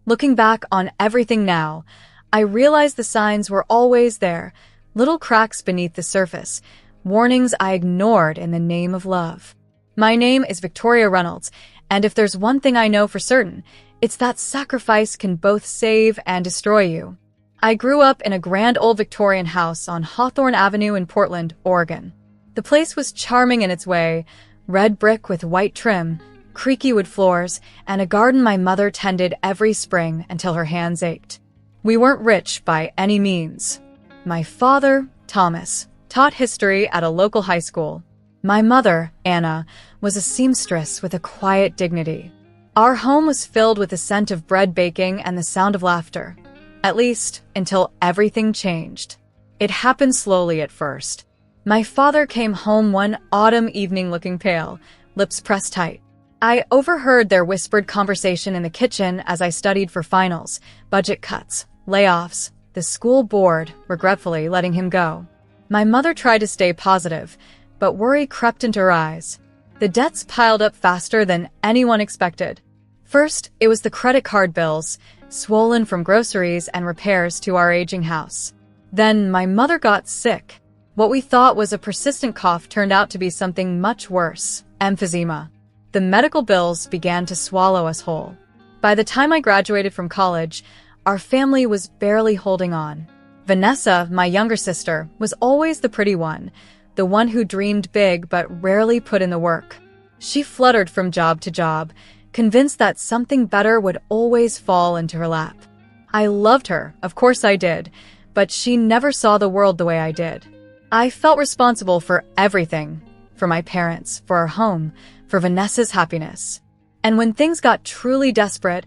Looking back on everything now, I realize the signs were always there, little cracks beneath the surface, warnings I ignored in the name of love. My name is Victoria Reynolds, and if there's one thing I know for certain, it's that sacrifice can both save and destroy you. I grew up in a grand old Victorian house on Hawthorne Avenue in Portland, Oregon. The place was charming in its way, red brick with white trim, creaky wood floors, and a garden my mother tended every spring until her hands ached. We weren't rich by any means. My father, Thomas, taught history at a local high school. My mother, Anna, was a seamstress with a quiet dignity. Our home was filled with the scent of bread baking and the sound of laughter. At least, until everything changed. It happened slowly at first. My father came home one autumn evening looking pale, lips pressed tight. I overheard their whispered conversation in the kitchen as I studied for finals, budget cuts, layoffs, the school board regretfully letting him go. My mother tried to stay positive, but worry crept into her eyes. The debts piled up faster than anyone expected. First, it was the credit card bills, swollen from groceries and repairs to our aging house. Then my mother got sick. What we thought was a persistent cough turned out to be something much worse, emphysema. The medical bills began to swallow us whole. By the time I graduated from college, our family was barely holding on. Vanessa, my younger sister, was always the pretty one, the one who dreamed big but rarely put in the work. She fluttered from job to job, convinced that something better would always fall into her lap. I loved her, of course I did, but she never saw the world the way I did. I felt responsible for everything, for my parents, for our home, for Vanessa's happiness. And when things got truly desperate,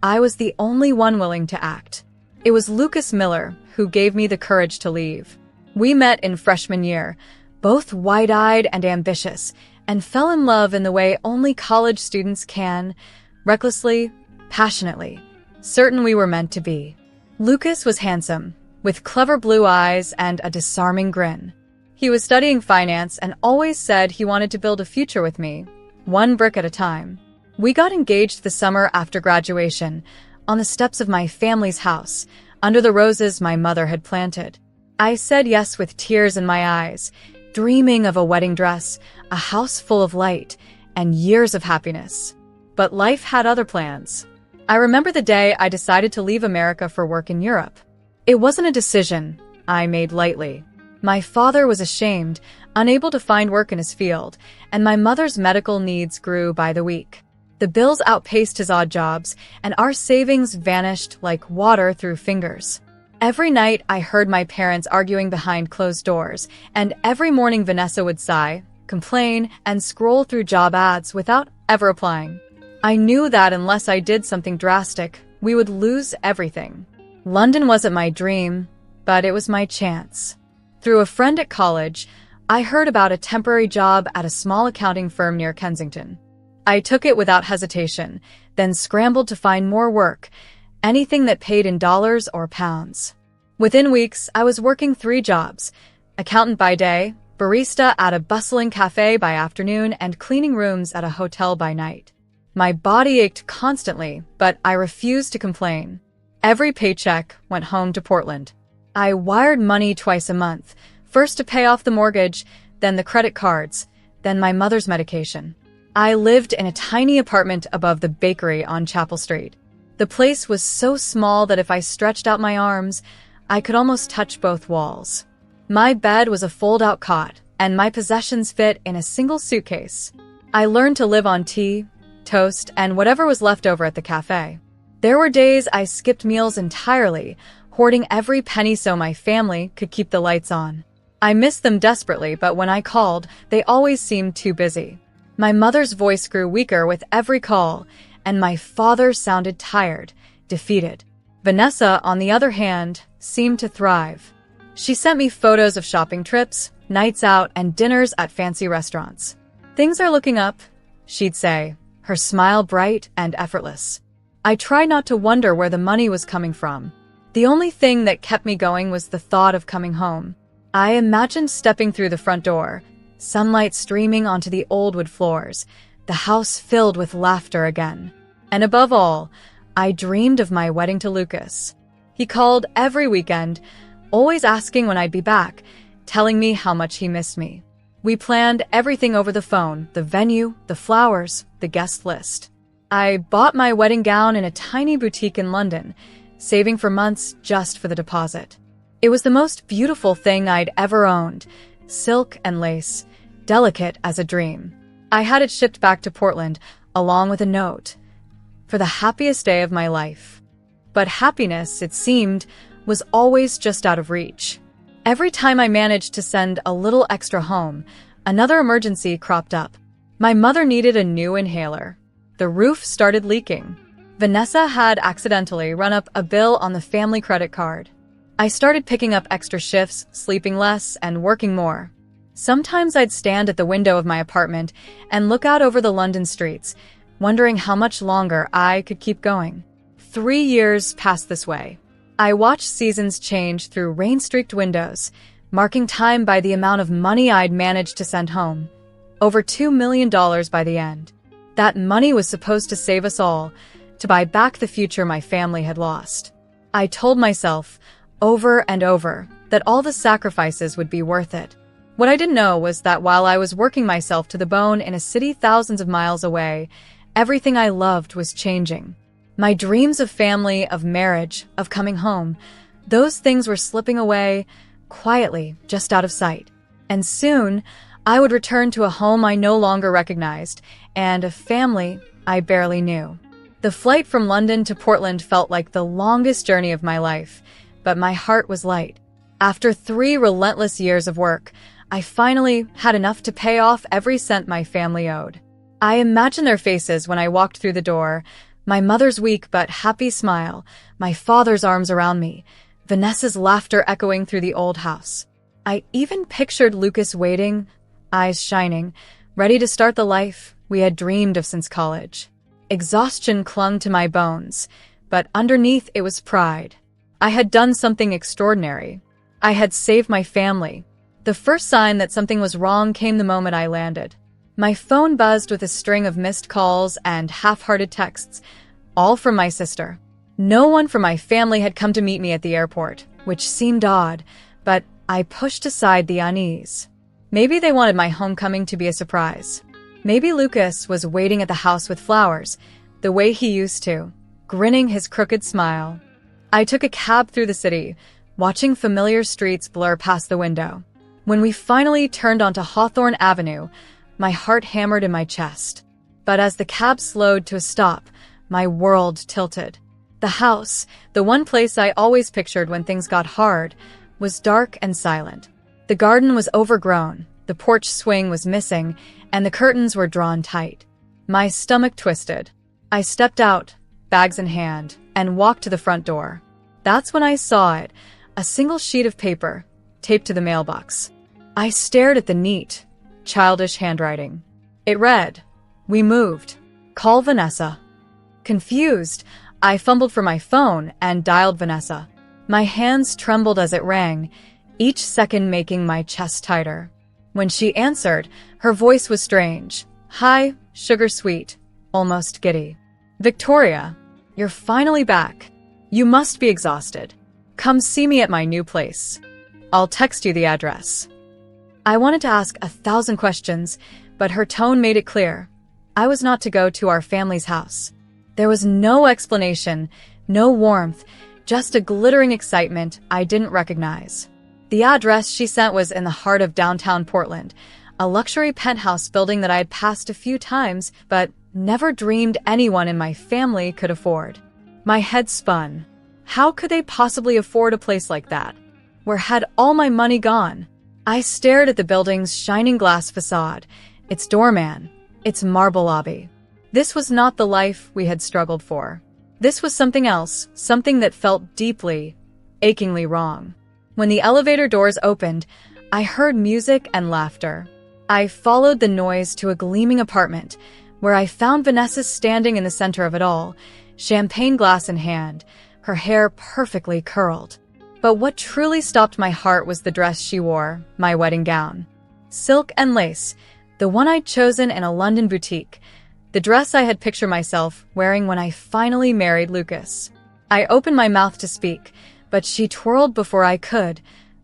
I was the only one willing to act. It was Lucas Miller who gave me the courage to leave. We met in freshman year, both wide-eyed and ambitious, and fell in love in the way only college students can, recklessly, passionately, certain we were meant to be. Lucas was handsome, with clever blue eyes and a disarming grin. He was studying finance and always said he wanted to build a future with me, one brick at a time. We got engaged the summer after graduation, on the steps of my family's house, under the roses my mother had planted. I said yes with tears in my eyes, dreaming of a wedding dress, a house full of light, and years of happiness. But life had other plans. I remember the day I decided to leave America for work in Europe. It wasn't a decision I made lightly. My father was ashamed, unable to find work in his field, and my mother's medical needs grew by the week. The bills outpaced his odd jobs, and our savings vanished like water through fingers. Every night I heard my parents arguing behind closed doors, and every morning Vanessa would sigh, complain, and scroll through job ads without ever applying. I knew that unless I did something drastic, we would lose everything. London wasn't my dream, but it was my chance. Through a friend at college, I heard about a temporary job at a small accounting firm near Kensington. I took it without hesitation, then scrambled to find more work, anything that paid in dollars or pounds. Within weeks, I was working 3 jobs: accountant by day, barista at a bustling cafe by afternoon, and cleaning rooms at a hotel by night. My body ached constantly, but I refused to complain. Every paycheck went home to Portland. I wired money twice a month, first to pay off the mortgage, then the credit cards, then my mother's medication. I lived in a tiny apartment above the bakery on Chapel Street. The place was so small that if I stretched out my arms, I could almost touch both walls. My bed was a fold-out cot, and my possessions fit in a single suitcase. I learned to live on tea, toast, and whatever was left over at the cafe. There were days I skipped meals entirely, hoarding every penny so my family could keep the lights on. I missed them desperately, but when I called, they always seemed too busy. My mother's voice grew weaker with every call, and my father sounded tired, defeated. Vanessa, on the other hand, seemed to thrive. She sent me photos of shopping trips, nights out, and dinners at fancy restaurants. "Things are looking up," she'd say, her smile bright and effortless. I tried not to wonder where the money was coming from. The only thing that kept me going was the thought of coming home. I imagined stepping through the front door, sunlight streaming onto the old wood floors, the house filled with laughter again. And above all, I dreamed of my wedding to Lucas. He called every weekend, always asking when I'd be back, telling me how much he missed me. We planned everything over the phone, the venue, the flowers, the guest list. I bought my wedding gown in a tiny boutique in London, saving for months just for the deposit. It was the most beautiful thing I'd ever owned, silk and lace, delicate as a dream. I had it shipped back to Portland, along with a note, for the happiest day of my life. But happiness, it seemed, was always just out of reach. Every time I managed to send a little extra home, another emergency cropped up. My mother needed a new inhaler. The roof started leaking. Vanessa had accidentally run up a bill on the family credit card. I started picking up extra shifts, sleeping less, and working more. Sometimes I'd stand at the window of my apartment and look out over the London streets, wondering how much longer I could keep going. 3 years passed this way. I watched seasons change through rain-streaked windows, marking time by the amount of money I'd managed to send home. Over $2 million by the end. That money was supposed to save us all, to buy back the future my family had lost. I told myself, over and over, that all the sacrifices would be worth it. What I didn't know was that while I was working myself to the bone in a city thousands of miles away, everything I loved was changing. My dreams of family, of marriage, of coming home, those things were slipping away, quietly, just out of sight. And soon, I would return to a home I no longer recognized, and a family I barely knew. The flight from London to Portland felt like the longest journey of my life, but my heart was light. After 3 relentless years of work, I finally had enough to pay off every cent my family owed. I imagined their faces when I walked through the door, my mother's weak but happy smile, my father's arms around me, Vanessa's laughter echoing through the old house. I even pictured Lucas waiting, eyes shining, ready to start the life we had dreamed of since college. Exhaustion clung to my bones, but underneath it was pride. I had done something extraordinary. I had saved my family. The first sign that something was wrong came the moment I landed. My phone buzzed with a string of missed calls and half-hearted texts, all from my sister. No one from my family had come to meet me at the airport, which seemed odd, but I pushed aside the unease. Maybe they wanted my homecoming to be a surprise. Maybe Lucas was waiting at the house with flowers, the way he used to, grinning his crooked smile. I took a cab through the city, watching familiar streets blur past the window. When we finally turned onto Hawthorne Avenue, my heart hammered in my chest. But as the cab slowed to a stop, my world tilted. The house, the one place I always pictured when things got hard, was dark and silent. The garden was overgrown, the porch swing was missing, and the curtains were drawn tight. My stomach twisted. I stepped out, bags in hand, and walked to the front door. That's when I saw it, a single sheet of paper, taped to the mailbox. I stared at the neat, childish handwriting. It read, "We moved. Call Vanessa." Confused, I fumbled for my phone and dialed Vanessa. My hands trembled as it rang, each second making my chest tighter. When she answered, her voice was strange, high, sugar-sweet, almost giddy. "Victoria, you're finally back. You must be exhausted. Come see me at my new place. I'll text you the address." I wanted to ask 1,000 questions, but her tone made it clear. I was not to go to our family's house. There was no explanation, no warmth, just a glittering excitement I didn't recognize. The address she sent was in the heart of downtown Portland, a luxury penthouse building that I had passed a few times, but never dreamed anyone in my family could afford. My head spun. How could they possibly afford a place like that? Where had all my money gone? I stared at the building's shining glass facade, its doorman, its marble lobby. This was not the life we had struggled for. This was something else, something that felt deeply, achingly wrong. When the elevator doors opened, I heard music and laughter. I followed the noise to a gleaming apartment, where I found Vanessa standing in the center of it all, champagne glass in hand, her hair perfectly curled. But what truly stopped my heart was the dress she wore, my wedding gown. Silk and lace, the one I'd chosen in a London boutique, the dress I had pictured myself wearing when I finally married Lucas. I opened my mouth to speak, but she twirled before I could,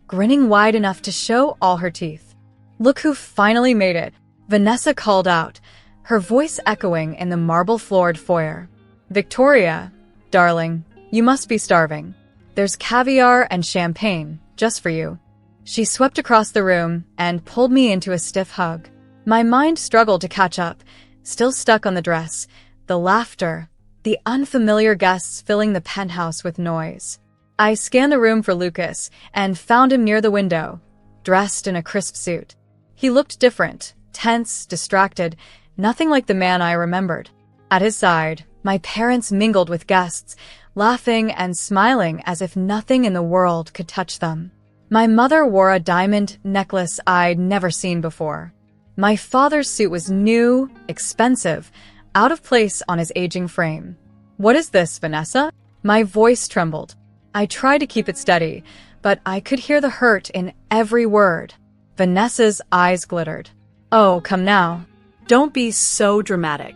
grinning wide enough to show all her teeth. "Look who finally made it," Vanessa called out, her voice echoing in the marble-floored foyer. "Victoria, darling, you must be starving. There's caviar and champagne, just for you." She swept across the room and pulled me into a stiff hug. My mind struggled to catch up, still stuck on the dress, the laughter, the unfamiliar guests filling the penthouse with noise. I scanned the room for Lucas and found him near the window, dressed in a crisp suit. He looked different, tense, distracted, nothing like the man I remembered. At his side, my parents mingled with guests, laughing and smiling as if nothing in the world could touch them. My mother wore a diamond necklace I'd never seen before. My father's suit was new, expensive, out of place on his aging frame. "What is this, Vanessa?" My voice trembled. I tried to keep it steady, but I could hear the hurt in every word. Vanessa's eyes glittered. "Oh, come now. Don't be so dramatic.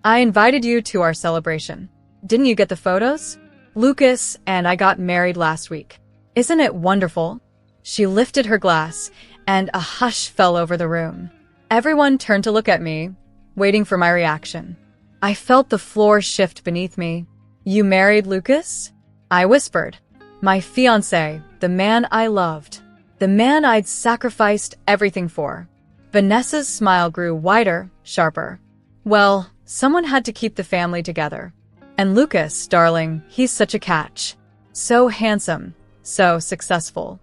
I invited you to our celebration. Didn't you get the photos? Lucas and I got married last week. Isn't it wonderful?" She lifted her glass, and a hush fell over the room. Everyone turned to look at me, waiting for my reaction. I felt the floor shift beneath me. "You married Lucas?" I whispered. "My fiancé, the man I loved. The man I'd sacrificed everything for." Vanessa's smile grew wider, sharper. "Well, someone had to keep the family together. And Lucas, darling, he's such a catch. So handsome, so successful."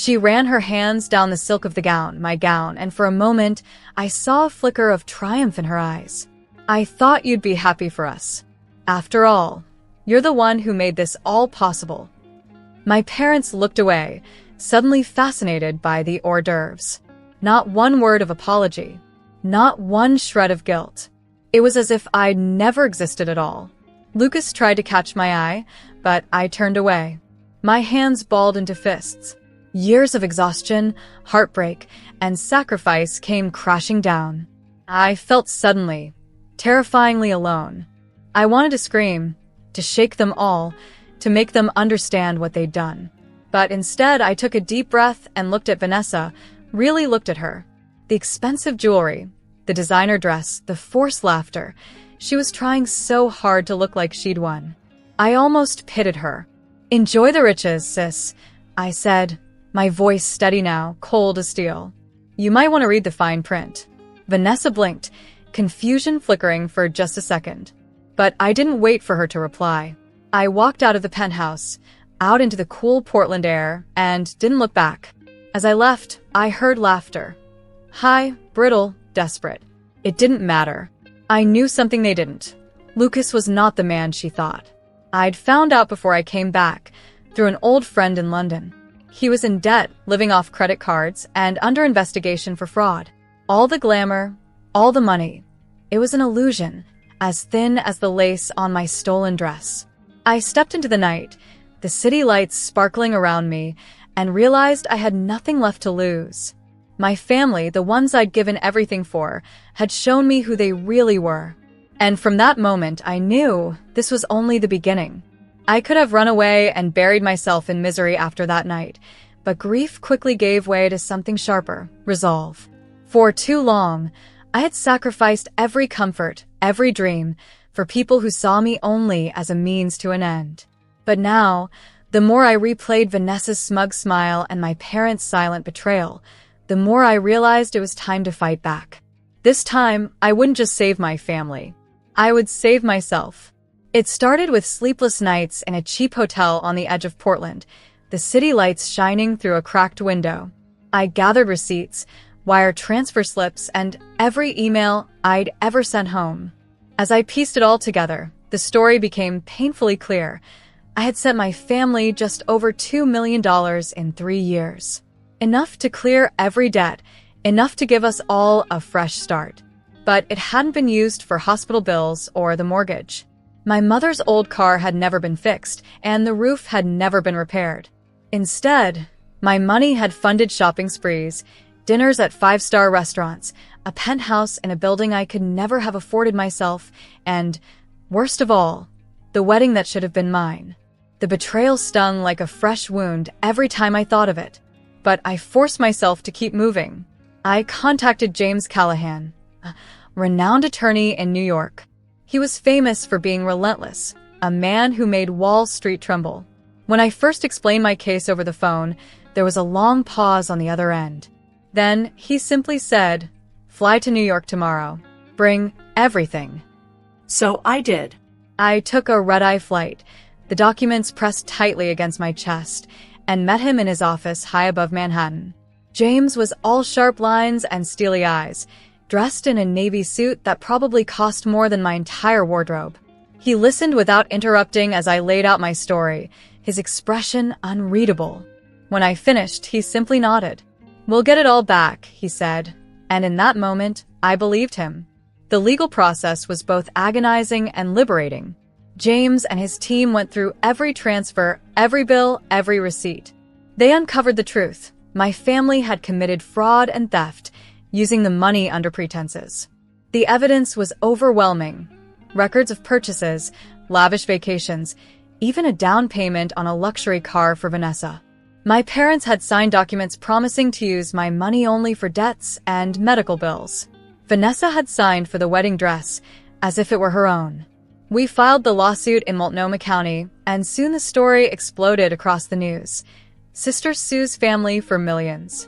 She ran her hands down the silk of the gown, my gown, and for a moment, I saw a flicker of triumph in her eyes. "I thought you'd be happy for us. After all, you're the one who made this all possible." My parents looked away, suddenly fascinated by the hors d'oeuvres. Not one word of apology. Not one shred of guilt. It was as if I'd never existed at all. Lucas tried to catch my eye, but I turned away. My hands balled into fists. Years of exhaustion, heartbreak, and sacrifice came crashing down. I felt suddenly, terrifyingly alone. I wanted to scream, to shake them all, to make them understand what they'd done. But instead, I took a deep breath and looked at Vanessa, really looked at her. The expensive jewelry, the designer dress, the forced laughter. She was trying so hard to look like she'd won. I almost pitied her. "Enjoy the riches, sis," I said, my voice steady now, cold as steel. "You might want to read the fine print." Vanessa blinked, confusion flickering for just a second. But I didn't wait for her to reply. I walked out of the penthouse, out into the cool Portland air, and didn't look back. As I left, I heard laughter. High, brittle, desperate. It didn't matter. I knew something they didn't. Lucas was not the man she thought. I'd found out before I came back, through an old friend in London. He was in debt, living off credit cards, and under investigation for fraud. All the glamour, all the money. It was an illusion, as thin as the lace on my stolen dress. I stepped into the night, the city lights sparkling around me, and realized I had nothing left to lose. My family, the ones I'd given everything for, had shown me who they really were. And from that moment, I knew this was only the beginning. I could have run away and buried myself in misery after that night, but grief quickly gave way to something sharper, resolve. For too long, I had sacrificed every comfort, every dream, for people who saw me only as a means to an end. But now, the more I replayed Vanessa's smug smile and my parents' silent betrayal, the more I realized it was time to fight back. This time, I wouldn't just save my family. I would save myself. It started with sleepless nights in a cheap hotel on the edge of Portland, the city lights shining through a cracked window. I gathered receipts, wired transfer slips, and every email I'd ever sent home. As I pieced it all together, the story became painfully clear. I had sent my family just over $2 million in 3 years. Enough to clear every debt, enough to give us all a fresh start. But it hadn't been used for hospital bills or the mortgage. My mother's old car had never been fixed, and the roof had never been repaired. Instead, my money had funded shopping sprees, dinners at 5-star restaurants, a penthouse in a building I could never have afforded myself, and, worst of all, the wedding that should have been mine. The betrayal stung like a fresh wound every time I thought of it, but I forced myself to keep moving. I contacted James Callahan, a renowned attorney in New York. He was famous for being relentless, a man who made Wall Street tremble. When I first explained my case over the phone, there was a long pause on the other end. Then he simply said, "Fly to New York tomorrow. Bring everything." So I did. I took a red-eye flight, the documents pressed tightly against my chest, and met him in his office high above Manhattan. James was all sharp lines and steely eyes, dressed in a navy suit that probably cost more than my entire wardrobe. He listened without interrupting as I laid out my story, his expression unreadable. When I finished, he simply nodded. "We'll get it all back," he said, and in that moment, I believed him. The legal process was both agonizing and liberating. James and his team went through every transfer, every bill, every receipt. They uncovered the truth. My family had committed fraud and theft, using the money under pretenses. The evidence was overwhelming. Records of purchases, lavish vacations, even a down payment on a luxury car for Vanessa. My parents had signed documents promising to use my money only for debts and medical bills. Vanessa had signed for the wedding dress, as if it were her own. We filed the lawsuit in Multnomah County, and soon the story exploded across the news. Sisters sues family for millions.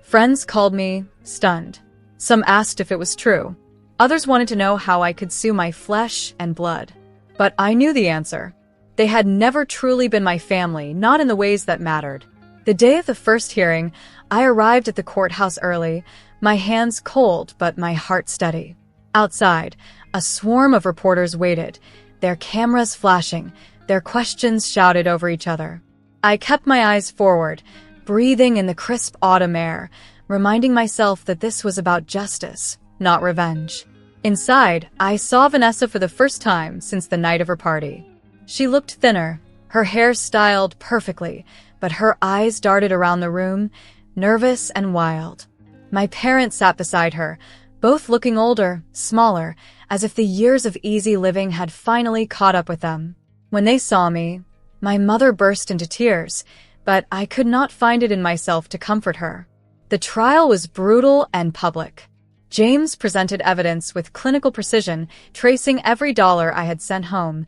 Friends called me, stunned. Some asked if it was true. Others wanted to know how I could sue my flesh and blood. But I knew the answer. They had never truly been my family, not in the ways that mattered. The day of the first hearing, I arrived at the courthouse early, my hands cold but my heart steady. Outside, a swarm of reporters waited, their cameras flashing, their questions shouted over each other. I kept my eyes forward, breathing in the crisp autumn air, reminding myself that this was about justice, not revenge. Inside, I saw Vanessa for the first time since the night of her party. She looked thinner, her hair styled perfectly, but her eyes darted around the room, nervous and wild. My parents sat beside her, both looking older, smaller, as if the years of easy living had finally caught up with them. When they saw me, my mother burst into tears, but I could not find it in myself to comfort her. The trial was brutal and public. James presented evidence with clinical precision, tracing every dollar I had sent home,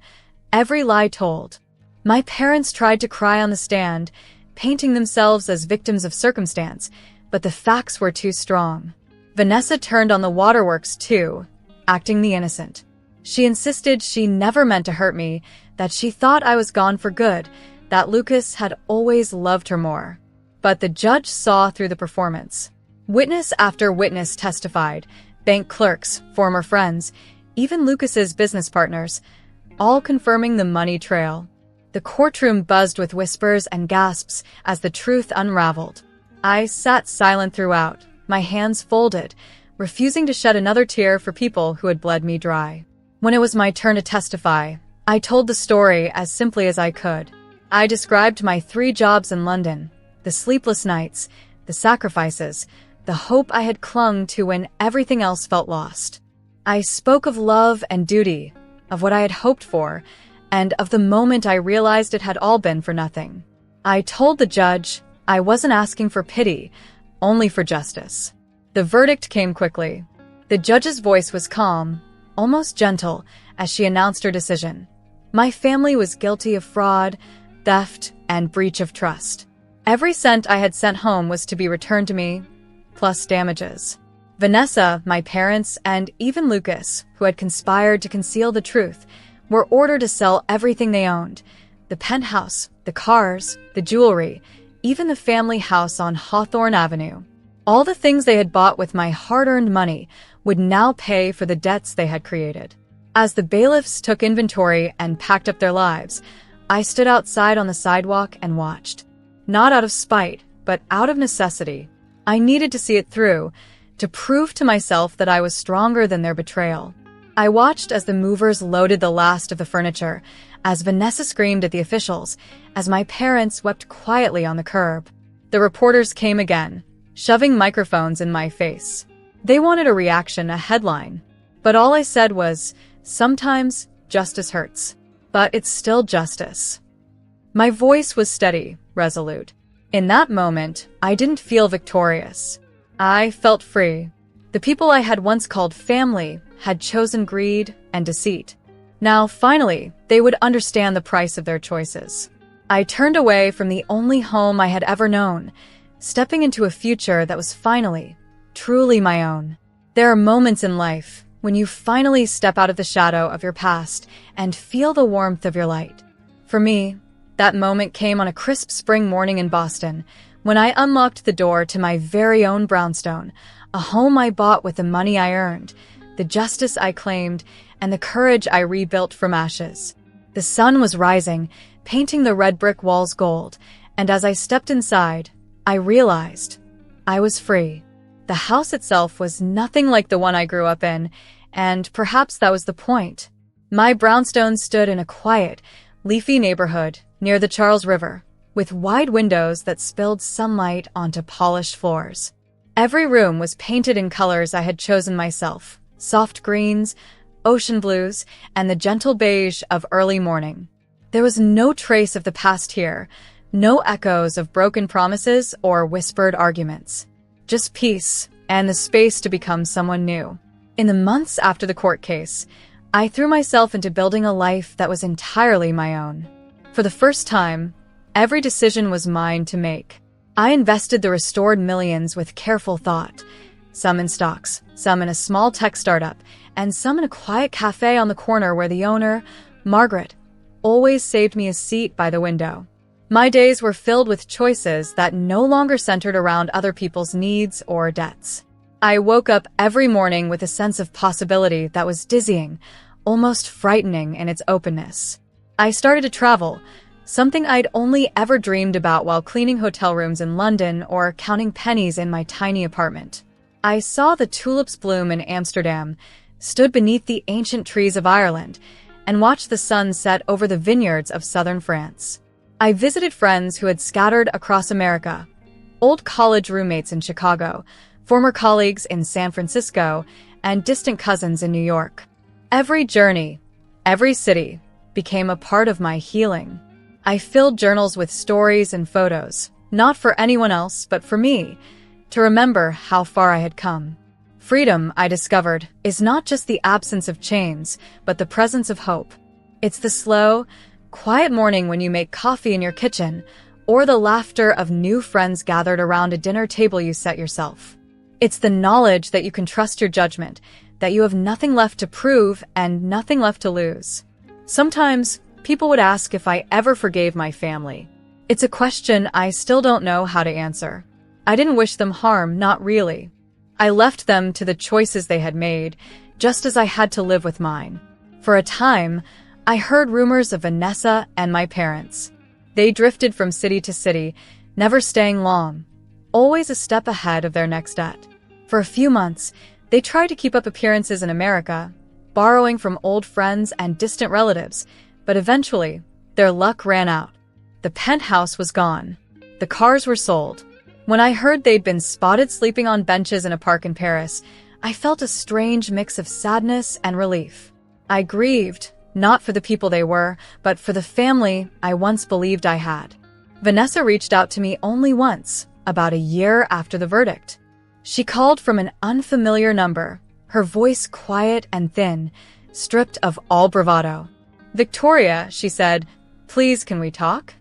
every lie told. My parents tried to cry on the stand, painting themselves as victims of circumstance, but the facts were too strong. Vanessa turned on the waterworks too, acting the innocent. She insisted she never meant to hurt me, that she thought I was gone for good, that Lucas had always loved her more. But the judge saw through the performance. Witness after witness testified, bank clerks, former friends, even Lucas's business partners, all confirming the money trail. The courtroom buzzed with whispers and gasps as the truth unraveled. I sat silent throughout, my hands folded, refusing to shed another tear for people who had bled me dry. When it was my turn to testify, I told the story as simply as I could. I described my 3 jobs in London, the sleepless nights, the sacrifices, the hope I had clung to when everything else felt lost. I spoke of love and duty, of what I had hoped for, and of the moment I realized it had all been for nothing. I told the judge I wasn't asking for pity, only for justice. The verdict came quickly. The judge's voice was calm, almost gentle, as she announced her decision. My family was guilty of fraud, theft, and breach of trust. Every cent I had sent home was to be returned to me, plus damages. Vanessa, my parents, and even Lucas, who had conspired to conceal the truth, were ordered to sell everything they owned: the penthouse, the cars, the jewelry, even the family house on Hawthorne Avenue. All the things they had bought with my hard-earned money would now pay for the debts they had created. As the bailiffs took inventory and packed up their lives, I stood outside on the sidewalk and watched. Not out of spite, but out of necessity. I needed to see it through, to prove to myself that I was stronger than their betrayal. I watched as the movers loaded the last of the furniture, as Vanessa screamed at the officials, as my parents wept quietly on the curb. The reporters came again, shoving microphones in my face. They wanted a reaction, a headline. But all I said was, sometimes justice hurts. But it's still justice. My voice was steady, resolute. In that moment, I didn't feel victorious. I felt free. The people I had once called family had chosen greed and deceit. Now, finally, they would understand the price of their choices. I turned away from the only home I had ever known, stepping into a future that was finally, truly my own. There are moments in life when you finally step out of the shadow of your past and feel the warmth of your light. For me, that moment came on a crisp spring morning in Boston, when I unlocked the door to my very own brownstone, a home I bought with the money I earned, the justice I claimed, and the courage I rebuilt from ashes. The sun was rising, painting the red brick walls gold, and as I stepped inside, I realized I was free. The house itself was nothing like the one I grew up in, and perhaps that was the point. My brownstone stood in a quiet, leafy neighborhood near the Charles River, with wide windows that spilled sunlight onto polished floors. Every room was painted in colors I had chosen myself, soft greens, ocean blues, and the gentle beige of early morning. There was no trace of the past here, no echoes of broken promises or whispered arguments. Just peace and the space to become someone new. In the months after the court case, I threw myself into building a life that was entirely my own. For the first time, every decision was mine to make. I invested the restored millions with careful thought, some in stocks, some in a small tech startup, and some in a quiet cafe on the corner where the owner, Margaret, always saved me a seat by the window. My days were filled with choices that no longer centered around other people's needs or debts. I woke up every morning with a sense of possibility that was dizzying, almost frightening in its openness. I started to travel, something I'd only ever dreamed about while cleaning hotel rooms in London or counting pennies in my tiny apartment. I saw the tulips bloom in Amsterdam, stood beneath the ancient trees of Ireland, and watched the sun set over the vineyards of southern France. I visited friends who had scattered across America, old college roommates in Chicago, former colleagues in San Francisco, and distant cousins in New York. Every journey, every city, became a part of my healing. I filled journals with stories and photos, not for anyone else, but for me, to remember how far I had come. Freedom, I discovered, is not just the absence of chains, but the presence of hope. It's the slow, quiet morning when you make coffee in your kitchen, or the laughter of new friends gathered around a dinner table you set yourself. It's the knowledge that you can trust your judgment, that you have nothing left to prove and nothing left to lose. Sometimes, people would ask if I ever forgave my family. It's a question I still don't know how to answer. I didn't wish them harm, not really. I left them to the choices they had made, just as I had to live with mine. For a time, I heard rumors of Vanessa and my parents. They drifted from city to city, never staying long, always a step ahead of their next debt. For a few months, they tried to keep up appearances in America, borrowing from old friends and distant relatives, but eventually, their luck ran out. The penthouse was gone. The cars were sold. When I heard they'd been spotted sleeping on benches in a park in Paris, I felt a strange mix of sadness and relief. I grieved, not for the people they were, but for the family I once believed I had. Vanessa reached out to me only once, about a year after the verdict. She called from an unfamiliar number, her voice quiet and thin, stripped of all bravado. "Victoria," she said, "please can we talk?"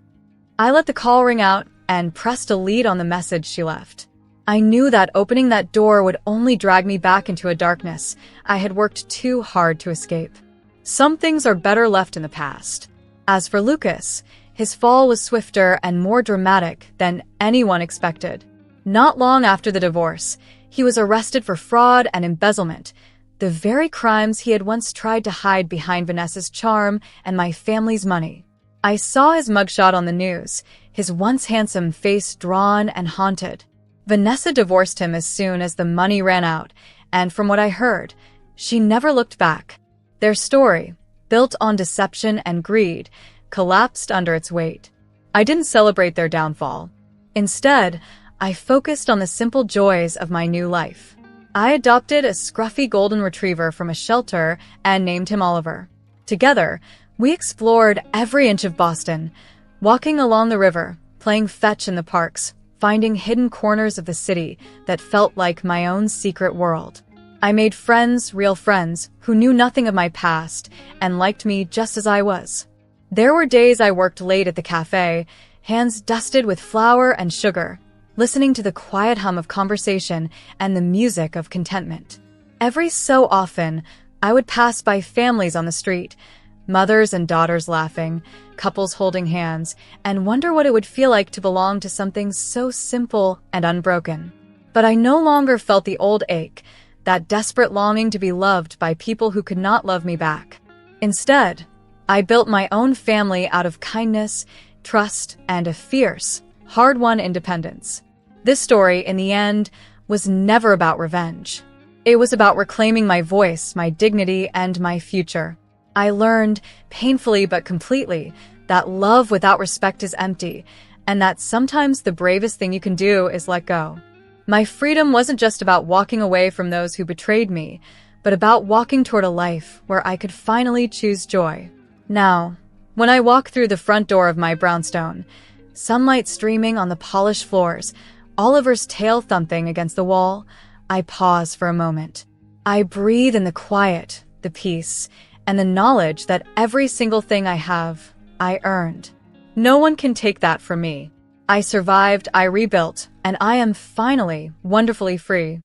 I let the call ring out and pressed a lead on the message she left. I knew that opening that door would only drag me back into a darkness I had worked too hard to escape. Some things are better left in the past. As for Lucas, his fall was swifter and more dramatic than anyone expected. Not long after the divorce, he was arrested for fraud and embezzlement, the very crimes he had once tried to hide behind Vanessa's charm and my family's money. I saw his mugshot on the news, his once handsome face drawn and haunted. Vanessa divorced him as soon as the money ran out, and from what I heard, she never looked back. Their story, built on deception and greed, collapsed under its weight. I didn't celebrate their downfall. Instead, I focused on the simple joys of my new life. I adopted a scruffy golden retriever from a shelter and named him Oliver. Together, we explored every inch of Boston, walking along the river, playing fetch in the parks, finding hidden corners of the city that felt like my own secret world. I made friends, real friends, who knew nothing of my past and liked me just as I was. There were days I worked late at the cafe, hands dusted with flour and sugar, listening to the quiet hum of conversation and the music of contentment. Every so often, I would pass by families on the street, mothers and daughters laughing, couples holding hands, and wonder what it would feel like to belong to something so simple and unbroken. But I no longer felt the old ache, that desperate longing to be loved by people who could not love me back. Instead, I built my own family out of kindness, trust, and a fierce, hard-won independence. This story, in the end, was never about revenge. It was about reclaiming my voice, my dignity, and my future. I learned, painfully but completely, that love without respect is empty, and that sometimes the bravest thing you can do is let go. My freedom wasn't just about walking away from those who betrayed me, but about walking toward a life where I could finally choose joy. Now, when I walk through the front door of my brownstone, sunlight streaming on the polished floors, Oliver's tail thumping against the wall, I pause for a moment. I breathe in the quiet, the peace, and the knowledge that every single thing I have, I earned. No one can take that from me. I survived, I rebuilt, and I am finally wonderfully free.